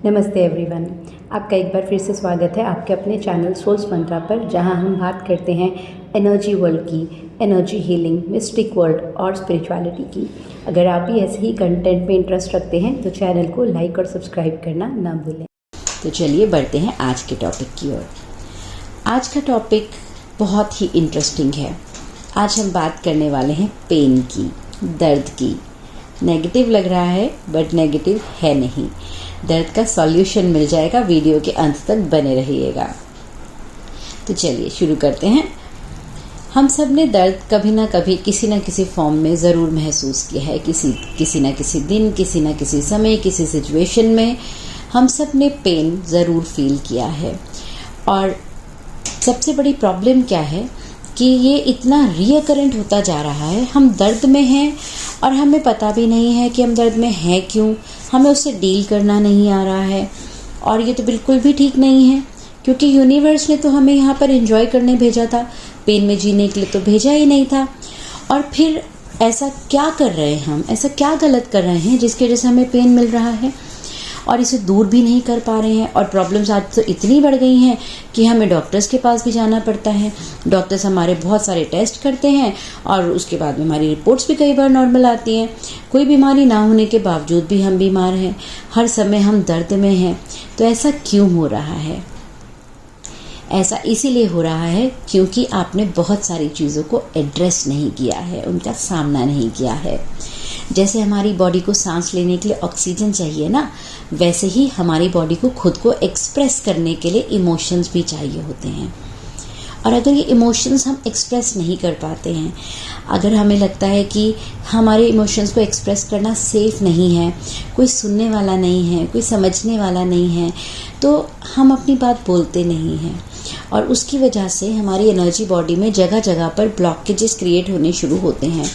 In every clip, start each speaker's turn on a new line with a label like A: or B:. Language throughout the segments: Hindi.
A: नमस्ते एवरीवन। आपका एक बार फिर से स्वागत है आपके अपने चैनल सोल्स मंत्रा पर, जहां हम बात करते हैं एनर्जी वर्ल्ड की, एनर्जी हीलिंग, मिस्टिक वर्ल्ड और स्पिरिचुअलिटी की। अगर आप भी ऐसे ही कंटेंट में इंटरेस्ट रखते हैं तो चैनल को लाइक और सब्सक्राइब करना ना भूलें।
B: तो चलिए बढ़ते हैं आज के टॉपिक की ओर। आज का टॉपिक बहुत ही इंटरेस्टिंग है। आज हम बात करने वाले हैं पेन की, दर्द की। नेगेटिव लग रहा है बट नेगेटिव है नहीं। दर्द का सॉल्यूशन मिल जाएगा, वीडियो के अंत तक बने रहिएगा। तो चलिए शुरू करते हैं। हम सब ने दर्द कभी ना कभी किसी न किसी फॉर्म में ज़रूर महसूस किया है। किसी न किसी दिन, किसी न किसी समय, किसी सिचुएशन में हम सब ने पेन ज़रूर फील किया है। और सबसे बड़ी प्रॉब्लम क्या है कि ये इतना रिकरेंट होता जा रहा है। हम दर्द में हैं और हमें पता भी नहीं है कि हम दर्द में हैं क्यों। हमें उससे डील करना नहीं आ रहा है और ये तो बिल्कुल भी ठीक नहीं है, क्योंकि यूनिवर्स ने तो हमें यहाँ पर एंजॉय करने भेजा था, पेन में जीने के लिए तो भेजा ही नहीं था। और फिर ऐसा क्या कर रहे हैं हम, ऐसा क्या गलत कर रहे हैं जिसकी वजह से हमें पेन मिल रहा है और इसे दूर भी नहीं कर पा रहे हैं। और प्रॉब्लम्स आज तो इतनी बढ़ गई हैं कि हमें डॉक्टर्स के पास भी जाना पड़ता है। डॉक्टर्स हमारे बहुत सारे टेस्ट करते हैं और उसके बाद में हमारी रिपोर्ट्स भी कई बार नॉर्मल आती हैं। कोई बीमारी ना होने के बावजूद भी हम बीमार हैं, हर समय हम दर्द में हैं। तो ऐसा क्यों हो रहा है? ऐसा इसीलिए हो रहा है क्योंकि आपने बहुत सारी चीज़ों को एड्रेस नहीं किया है, उनका सामना नहीं किया है। जैसे हमारी बॉडी को सांस लेने के लिए ऑक्सीजन चाहिए ना, वैसे ही हमारी बॉडी को खुद को एक्सप्रेस करने के लिए इमोशंस भी चाहिए होते हैं। और अगर ये इमोशंस हम एक्सप्रेस नहीं कर पाते हैं, अगर हमें लगता है कि हमारे इमोशंस को एक्सप्रेस करना सेफ़ नहीं है, कोई सुनने वाला नहीं है, कोई समझने वाला नहीं है, तो हम अपनी बात बोलते नहीं हैं। और उसकी वजह से हमारी एनर्जी बॉडी में जगह जगह पर ब्लॉकेजेस क्रिएट होने शुरू होते हैं।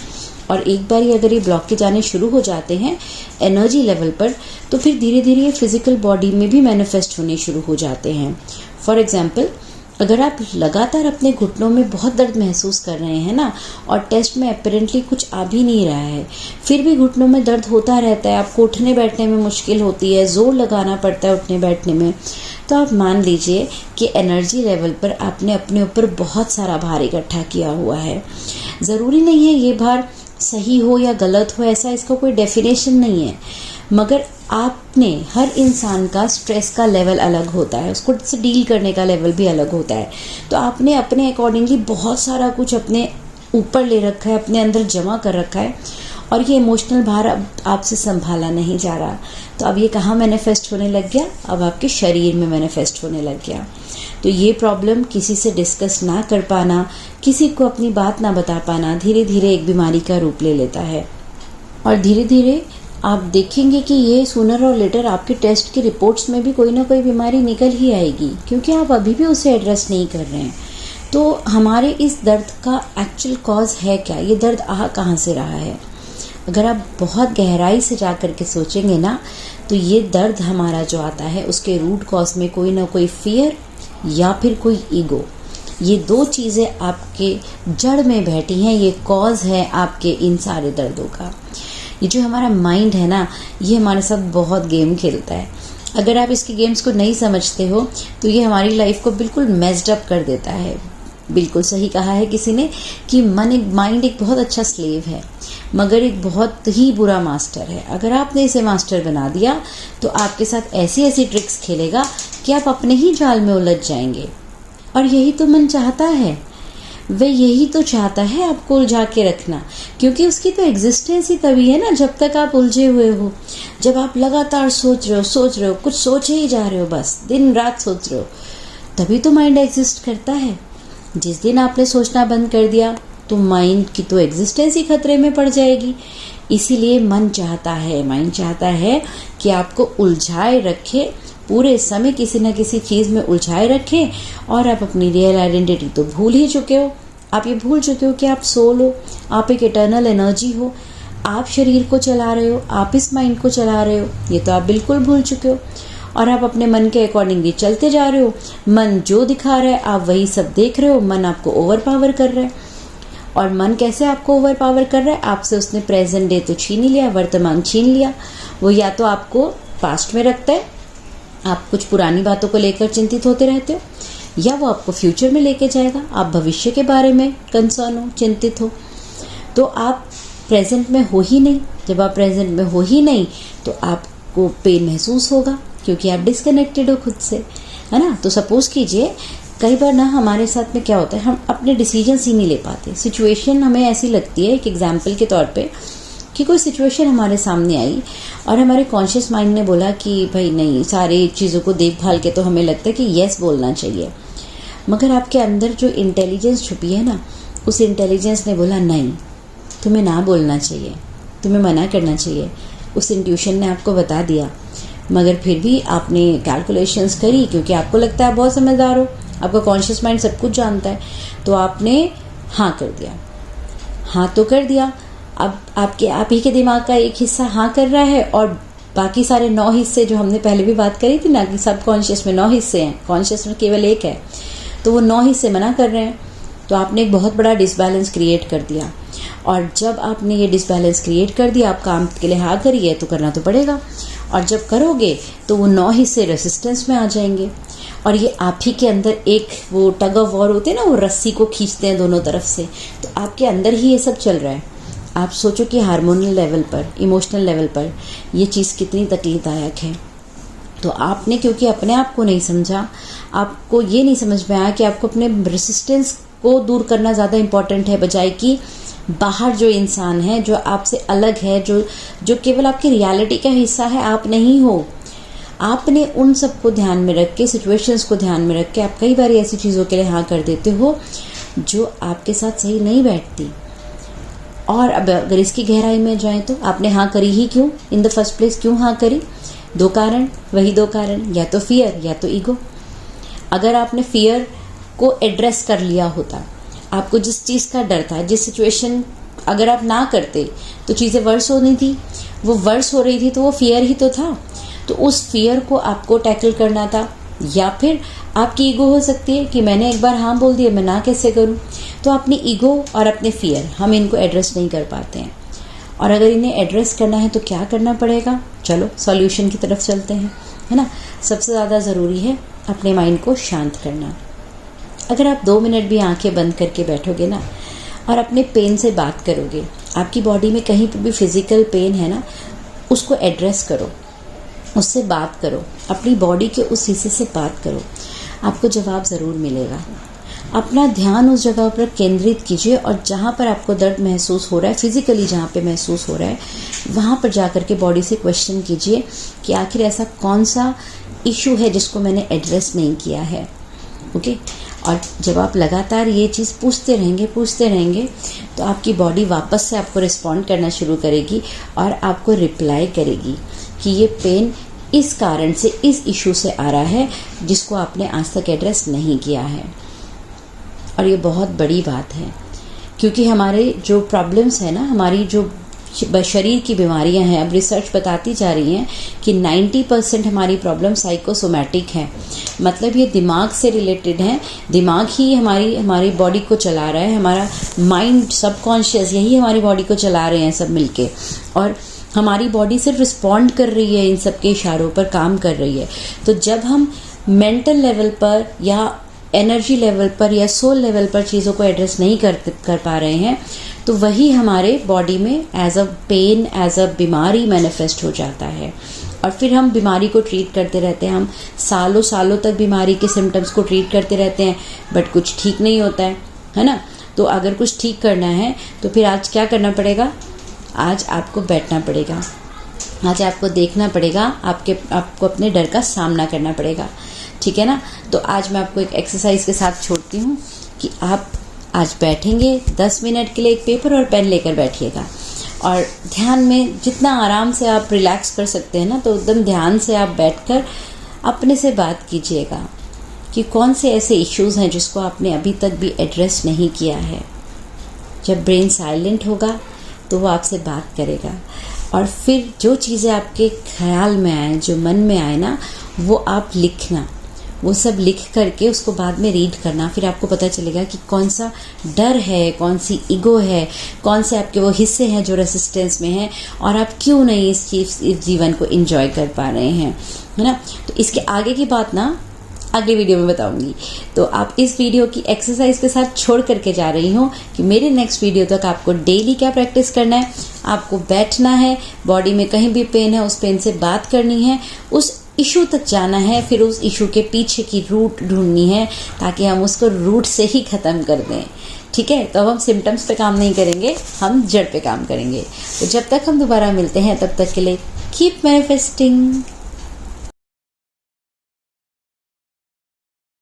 B: और एक बार ही अगर ये ब्लॉकेज आने शुरू हो जाते हैं एनर्जी लेवल पर, तो फिर धीरे धीरे ये फिजिकल बॉडी में भी मैनिफेस्ट होने शुरू हो जाते हैं। फॉर एग्जाम्पल, अगर आप लगातार अपने घुटनों में बहुत दर्द महसूस कर रहे हैं ना, और टेस्ट में अपेरेंटली कुछ आ भी नहीं रहा है, फिर भी घुटनों में दर्द होता रहता है, आपको उठने बैठने में मुश्किल होती है, जोर लगाना पड़ता है उठने बैठने में, तो आप मान लीजिए कि एनर्जी लेवल पर आपने अपने ऊपर बहुत सारा भार इकट्ठा किया हुआ है। ज़रूरी नहीं है ये भार सही हो या गलत हो, ऐसा इसका कोई डेफिनेशन नहीं है, मगर आपने, हर इंसान का स्ट्रेस का लेवल अलग होता है, उसको से डील करने का लेवल भी अलग होता है। तो आपने अपने अकॉर्डिंगली बहुत सारा कुछ अपने ऊपर ले रखा है, अपने अंदर जमा कर रखा है, और ये इमोशनल भार अब आपसे संभाला नहीं जा रहा। तो अब ये कहाँ मैनिफेस्ट होने लग गया? अब आपके शरीर में मैनिफेस्ट होने लग गया। तो ये प्रॉब्लम किसी से डिस्कस ना कर पाना, किसी को अपनी बात ना बता पाना, धीरे धीरे एक बीमारी का रूप ले लेता है। और धीरे धीरे आप देखेंगे कि ये सूनर और लेटर आपके टेस्ट की रिपोर्ट्स में भी कोई ना कोई बीमारी निकल ही आएगी, क्योंकि आप अभी भी उसे एड्रेस नहीं कर रहे हैं। तो हमारे इस दर्द का एक्चुअल कॉज है क्या? ये दर्द आ कहाँ से रहा है? अगर आप बहुत गहराई से जा कर के सोचेंगे ना, तो ये दर्द हमारा जो आता है उसके रूट कॉज में कोई ना कोई फियर या फिर कोई ईगो, ये दो चीज़ें आपके जड़ में बैठी हैं। ये कॉज है आपके इन सारे दर्दों का। ये जो हमारा माइंड है ना, ये हमारे साथ बहुत गेम खेलता है। अगर आप इसके गेम्स को नहीं समझते हो तो ये हमारी लाइफ को बिल्कुल मेस्ड अप कर देता है। बिल्कुल सही कहा है किसी ने कि माइंड एक बहुत अच्छा स्लेव है, मगर एक बहुत ही बुरा मास्टर है। अगर आपने इसे मास्टर बना दिया तो आपके साथ ऐसी ऐसी ट्रिक्स खेलेगा कि आप अपने ही जाल में उलझ जाएंगे। और यही तो मन चाहता है, वह यही तो चाहता है आपको उलझा के रखना, क्योंकि उसकी तो एग्जिस्टेंस ही तभी है ना जब तक आप उलझे हुए हो। जब आप लगातार सोच रहे हो, कुछ सोचे ही जा रहे हो, बस दिन रात सोच रहे हो, तभी तो माइंड एग्जिस्ट करता है। जिस दिन आपने सोचना बंद कर दिया तो माइंड की तो एग्जिस्टेंस ही खतरे में पड़ जाएगी। इसीलिए माइंड चाहता है कि आपको उलझाए रखे, पूरे समय किसी न किसी चीज़ में उलझाए रखे, और आप अपनी रियल आइडेंटिटी तो भूल ही चुके हो। आप ये भूल चुके हो कि आप सोल हो, आप एक इटर्नल एनर्जी हो, आप शरीर को चला रहे हो, आप इस माइंड को चला रहे हो, ये तो आप बिल्कुल भूल चुके हो। और आप अपने मन के अकॉर्डिंगली चलते जा रहे हो। मन जो दिखा रहा है आप वही सब देख रहे हो। मन आपको ओवर पावर कर रहा है। और मन कैसे आपको ओवर पावर कर रहा है? आपसे उसने प्रेजेंट डे तो छीन ही लिया, वर्तमान छीन लिया। वो या तो आपको पास्ट में रखता है आप कुछ पुरानी बातों को लेकर चिंतित होते रहते हो, या वो आपको फ्यूचर में लेके जाएगा, आप भविष्य के बारे में कंसर्न हो, चिंतित हो, तो आप प्रेजेंट में हो ही नहीं। जब आप प्रेजेंट में हो ही नहीं तो आपको पेन महसूस होगा, क्योंकि आप डिस्कनेक्टेड हो खुद से, है ना। तो सपोज कीजिए कई बार ना हमारे साथ में क्या होता है, हम अपने डिसीजंस ही नहीं ले पाते। सिचुएशन हमें ऐसी लगती है, एक एग्जांपल के तौर पे, कि कोई सिचुएशन हमारे सामने आई और हमारे कॉन्शियस माइंड ने बोला कि भाई नहीं, सारी चीज़ों को देखभाल के तो हमें लगता है कि येस बोलना चाहिए, मगर आपके अंदर जो इंटेलिजेंस छुपी है ना, उस इंटेलिजेंस ने बोला नहीं, तुम्हें ना बोलना चाहिए, तुम्हें मना करना चाहिए। उस इंट्यूशन ने आपको बता दिया, मगर फिर भी आपने कैलकुलेशंस करी, क्योंकि आपको लगता है आप बहुत समझदार हो, आपका कॉन्शियस माइंड सब कुछ जानता है, तो आपने हाँ कर दिया। हाँ तो कर दिया, अब आप ही के दिमाग का एक हिस्सा हाँ कर रहा है और बाकी सारे 9 हिस्से, जो हमने पहले भी बात करी थी ना कि सब कॉन्शियस में 9 हिस्से हैं, कॉन्शियस में केवल एक है, तो वो 9 हिस्से मना कर रहे हैं। तो आपने एक बहुत बड़ा डिसबैलेंस क्रिएट कर दिया। और जब आपने ये डिसबैलेंस क्रिएट कर दिया, आप काम के लिए हाँ करिए तो करना तो पड़ेगा, और जब करोगे तो वो 9 हिस्से रेसिस्टेंस में आ जाएंगे, और ये आप ही के अंदर एक वो टग ऑफ वॉर होते हैं ना, वो रस्सी को खींचते हैं दोनों तरफ से, तो आपके अंदर ही ये सब चल रहा है। आप सोचो कि हार्मोनल लेवल पर, इमोशनल लेवल पर ये चीज़ कितनी तकलीफदायक है। तो आपने क्योंकि अपने आप को नहीं समझा, आपको ये नहीं समझ में आया कि आपको अपने रेसिस्टेंस को दूर करना ज़्यादा इम्पॉर्टेंट है, बजाय कि बाहर जो इंसान है, जो आपसे अलग है, जो केवल आपकी रियलिटी का हिस्सा है, आप नहीं हो। आपने उन सब को ध्यान में रख के, सिचुएशंस को ध्यान में रख के, आप कई बार ऐसी चीज़ों के लिए हाँ कर देते हो जो आपके साथ सही नहीं बैठती। और अब अगर इसकी गहराई में जाएं तो आपने हाँ करी ही क्यों, इन द फर्स्ट प्लेस क्यों हाँ करी? 2 कारण, वही 2 कारण, या तो फियर या तो ईगो। अगर आपने फियर को एड्रेस कर लिया होता, आपको जिस चीज़ का डर था, जिस सिचुएशन अगर आप ना करते तो चीज़ें वर्स होनी थी, वो वर्स हो रही थी तो वो फियर ही तो था, तो उस फियर को आपको टैकल करना था। या फिर आपकी ईगो हो सकती है कि मैंने एक बार हाँ बोल दिया, मैं ना कैसे करूँ। तो अपनी ईगो और अपने फियर, हम इनको एड्रेस नहीं कर पाते हैं, और अगर इन्हें एड्रेस करना है तो क्या करना पड़ेगा? चलो सॉल्यूशन की तरफ चलते हैं, है ना। सबसे ज़्यादा ज़रूरी है अपने माइंड को शांत करना। अगर आप 2 मिनट भी आंखें बंद करके बैठोगे ना और अपने पेन से बात करोगे, आपकी बॉडी में कहीं पर भी फिजिकल पेन है ना, उसको एड्रेस करो, उससे बात करो, अपनी बॉडी के उस हिस्से से बात करो, आपको जवाब ज़रूर मिलेगा। अपना ध्यान उस जगह पर केंद्रित कीजिए, और जहाँ पर आपको दर्द महसूस हो रहा है, फिजिकली जहाँ पे महसूस हो रहा है, वहाँ पर जाकर के बॉडी से क्वेश्चन कीजिए कि आखिर ऐसा कौन सा इशू है जिसको मैंने एड्रेस नहीं किया है। ओके। और जब आप लगातार ये चीज़ पूछते रहेंगे तो आपकी बॉडी वापस से आपको रिस्पॉन्ड करना शुरू करेगी और आपको रिप्लाई करेगी कि ये पेन इस कारण से, इस इशू से आ रहा है जिसको आपने आज तक एड्रेस नहीं किया है। और ये बहुत बड़ी बात है, क्योंकि हमारे जो प्रॉब्लम्स है ना, हमारी जो शरीर की बीमारियां हैं, अब रिसर्च बताती जा रही हैं कि 90% हमारी प्रॉब्लम साइकोसोमैटिक है, मतलब ये दिमाग से रिलेटेड है। दिमाग ही हमारी बॉडी को चला रहा है, हमारा माइंड, सबकॉन्शियस, यही हमारी बॉडी को चला रहे हैं सब मिलके, और हमारी बॉडी सिर्फ रिस्पॉन्ड कर रही है, इन सब के इशारों पर काम कर रही है। तो जब हम मेंटल लेवल पर या एनर्जी लेवल पर या सोल लेवल पर चीज़ों को एड्रेस नहीं कर पा रहे हैं, तो वही हमारे बॉडी में as a pain, as a बीमारी मैनिफेस्ट हो जाता है। और फिर हम बीमारी को ट्रीट करते रहते हैं, हम सालों सालों तक बीमारी के सिम्टम्स को ट्रीट करते रहते हैं, बट कुछ ठीक नहीं होता है ना। तो अगर कुछ ठीक करना है तो फिर आज क्या करना पड़ेगा? आज आपको बैठना पड़ेगा, आज आपको देखना पड़ेगा, आपको अपने डर का सामना करना पड़ेगा, ठीक है ना। तो आज मैं आपको एक एक्सरसाइज के साथ छोड़ती हूँ कि आप आज बैठेंगे 10 मिनट के लिए, एक पेपर और पेन लेकर बैठिएगा, और ध्यान में जितना आराम से आप रिलैक्स कर सकते हैं ना, तो एकदम ध्यान से आप बैठकर अपने से बात कीजिएगा कि कौन से ऐसे इश्यूज़ हैं जिसको आपने अभी तक भी एड्रेस नहीं किया है। जब ब्रेन साइलेंट होगा तो वो आपसे बात करेगा, और फिर जो चीज़ें आपके ख्याल में आए, जो मन में आए ना, वो आप लिखना, वो सब लिख करके उसको बाद में रीड करना, फिर आपको पता चलेगा कि कौन सा डर है, कौन सी ईगो है, कौन से आपके वो हिस्से हैं जो रेसिस्टेंस में हैं, और आप क्यों नहीं इस जीवन को एंजॉय कर पा रहे हैं, है ना। तो इसके आगे की बात ना अगले वीडियो में बताऊंगी। तो आप इस वीडियो की एक्सरसाइज के साथ छोड़ करके जा रही हूँ कि मेरे नेक्स्ट वीडियो तक आपको डेली क्या प्रैक्टिस करना है। आपको बैठना है, बॉडी में कहीं भी पेन है उस पेन से बात करनी है, उस इशू तक जाना है, फिर उस इशू के पीछे की रूट ढूंढनी है ताकि हम उसको रूट से ही ख़त्म कर दें। ठीक है, तो अब हम सिम्टम्स पे काम नहीं करेंगे, हम जड़ पे काम करेंगे। तो जब तक हम दोबारा मिलते हैं तब तक के लिए कीप मैनिफेस्टिंग।